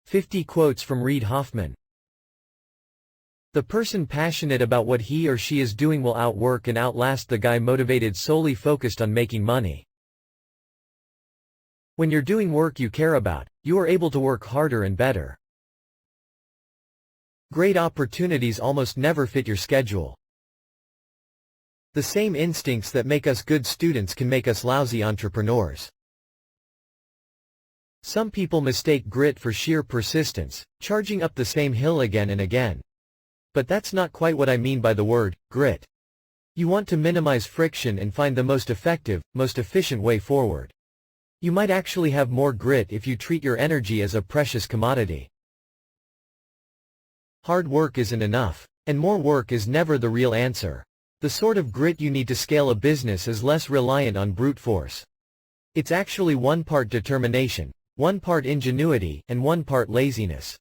50 quotes from Reid Hoffman. The person passionate about what he or she is doing will outwork and outlast the guy motivated solely focused on making money. When you're doing work you care about, you are able to work harder and better. Great opportunities almost never fit your schedule. The same instincts that make us good students can make us lousy entrepreneurs. Some people mistake grit for sheer persistence, charging up the same hill again and again. But that's not quite what I mean by the word grit. You want to minimize friction and find the most effective, most efficient way forward. You might actually have more grit if you treat your energy as a precious commodity. Hard work isn't enough, and more work is never the real answer. The sort of grit you need to scale a business is less reliant on brute force. It's actually 1 part determination, 1 part ingenuity, and 1 part laziness.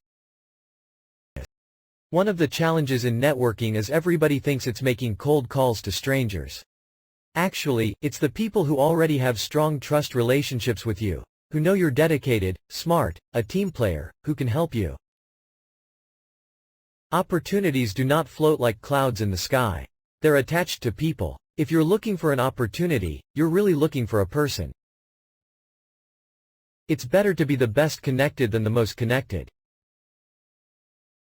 One of the challenges in networking is everybody thinks it's making cold calls to strangers. Actually, it's the people who already have strong trust relationships with you, who know you're dedicated, smart, a team player, who can help you. Opportunities do not float like clouds in the sky. They're attached to people. If you're looking for an opportunity, you're really looking for a person. It's better to be the best connected than the most connected.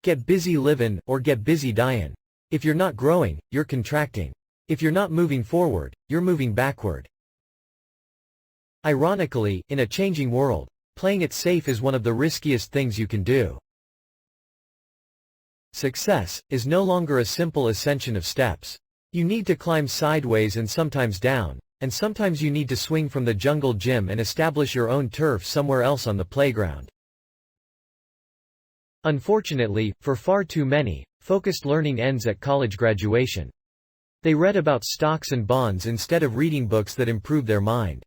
Get busy livin' or get busy dyin'. If you're not growing, you're contracting. If you're not moving forward, you're moving backward. Ironically, in a changing world, playing it safe is one of the riskiest things you can do. Success is no longer a simple ascension of steps. You need to climb sideways and sometimes down, and sometimes you need to swing from the jungle gym and establish your own turf somewhere else on the playground. Unfortunately, for far too many, focused learning ends at college graduation. They read about stocks and bonds instead of reading books that improve their mind.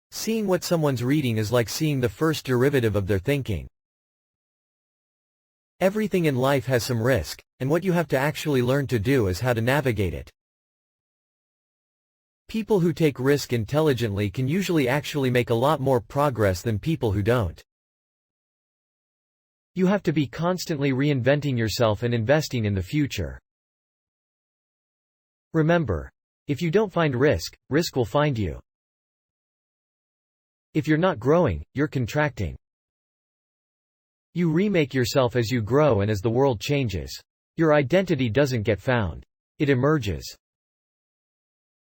Seeing what someone's reading is like seeing the first derivative of their thinking. Everything in life has some risk, and what you have to actually learn to do is how to navigate it. People who take risk intelligently can usually actually make a lot more progress than people who don't. You have to be constantly reinventing yourself and investing in the future. Remember, if you don't find risk, risk will find you. If you're not growing, you're contracting. You remake yourself as you grow and as the world changes. Your identity doesn't get found. It emerges.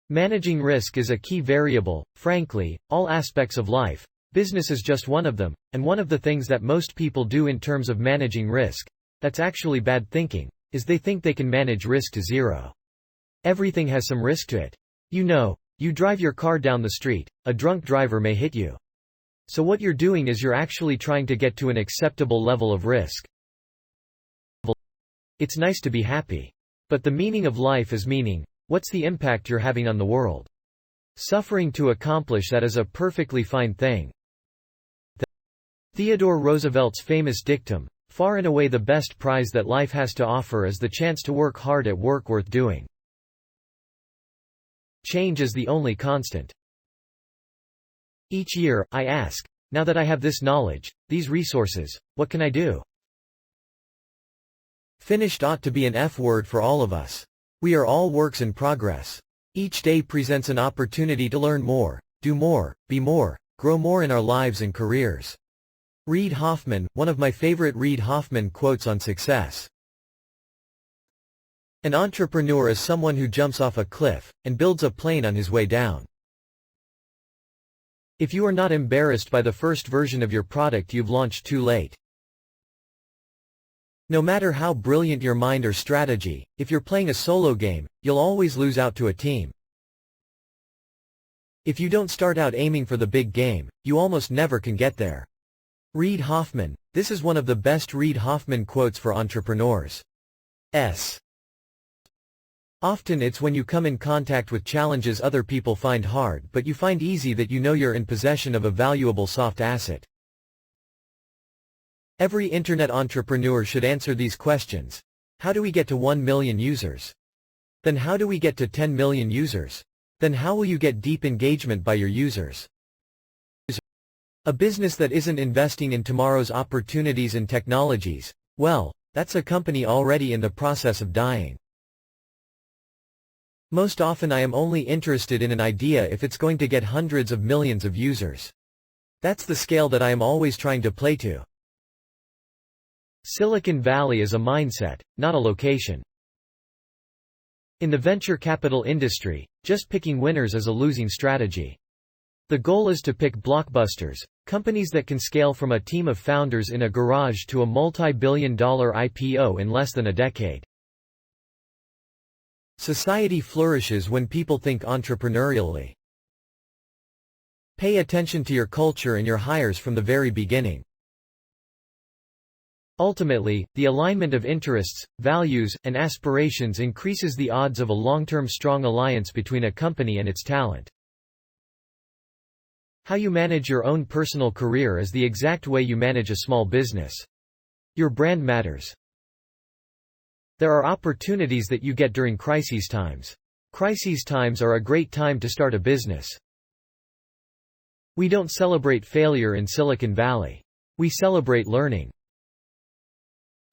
Managing risk is a key variable. Frankly, all aspects of life. Business is just one of them, and one of the things that most people do in terms of managing risk, that's actually bad thinking, is they think they can manage risk to zero. Everything has some risk to it. You drive your car down the street, a drunk driver may hit you. So what you're doing is you're actually trying to get to an acceptable level of risk. It's nice to be happy. But the meaning of life is meaning. What's the impact you're having on the world? Suffering to accomplish that is a perfectly fine thing. Theodore Roosevelt's famous dictum, far and away the best prize that life has to offer is the chance to work hard at work worth doing. Change is the only constant. Each year, I ask, now that I have this knowledge, these resources, what can I do? Finished ought to be an F word for all of us. We are all works in progress. Each day presents an opportunity to learn more, do more, be more, grow more in our lives and careers. Reid Hoffman, one of my favorite Reid Hoffman quotes on success. An entrepreneur is someone who jumps off a cliff, and builds a plane on his way down. If you are not embarrassed by the first version of your product, you've launched too late. No matter how brilliant your mind or strategy, if you're playing a solo game, you'll always lose out to a team. If you don't start out aiming for the big game, you almost never can get there. Reid Hoffman. This is one of the best Reid Hoffman quotes for entrepreneurs. Often it's when you come in contact with challenges other people find hard but you find easy that you know you're in possession of a valuable soft asset. Every internet entrepreneur should answer these questions. How do we get to 1 million users? Then how do we get to 10 million users? Then how will you get deep engagement by your users? A business that isn't investing in tomorrow's opportunities and technologies, well, that's a company already in the process of dying. Most often I am only interested in an idea if it's going to get hundreds of millions of users. That's the scale that I am always trying to play to. Silicon Valley is a mindset, not a location. In the venture capital industry, just picking winners is a losing strategy. The goal is to pick blockbusters, companies that can scale from a team of founders in a garage to a multi-billion-dollar IPO in less than a decade. Society flourishes when people think entrepreneurially. Pay attention to your culture and your hires from the very beginning. Ultimately, the alignment of interests, values, and aspirations increases the odds of a long-term strong alliance between a company and its talent. How you manage your own personal career is the exact way you manage a small business. Your brand matters. There are opportunities that you get during crises times. Crises times are a great time to start a business. We don't celebrate failure in Silicon Valley. We celebrate learning.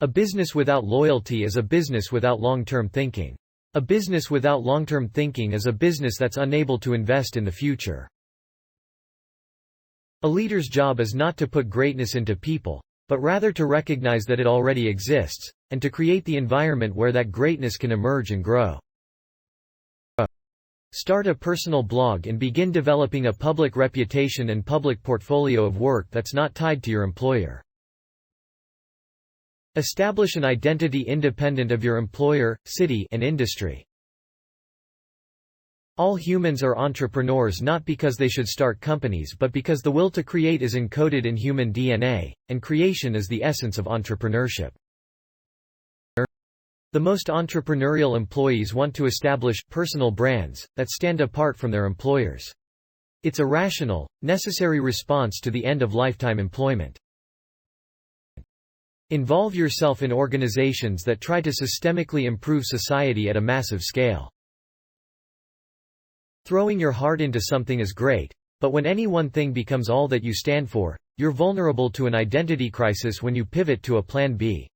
A business without loyalty is a business without long-term thinking. A business without long-term thinking is a business that's unable to invest in the future. A leader's job is not to put greatness into people, but rather to recognize that it already exists, and to create the environment where that greatness can emerge and grow. Start a personal blog and begin developing a public reputation and public portfolio of work that's not tied to your employer. Establish an identity independent of your employer, city, and industry. All humans are entrepreneurs not because they should start companies but because the will to create is encoded in human DNA, and creation is the essence of entrepreneurship. The most entrepreneurial employees want to establish personal brands that stand apart from their employers. It's a rational, necessary response to the end of lifetime employment. Involve yourself in organizations that try to systemically improve society at a massive scale. Throwing your heart into something is great, but when any one thing becomes all that you stand for, you're vulnerable to an identity crisis when you pivot to a plan B.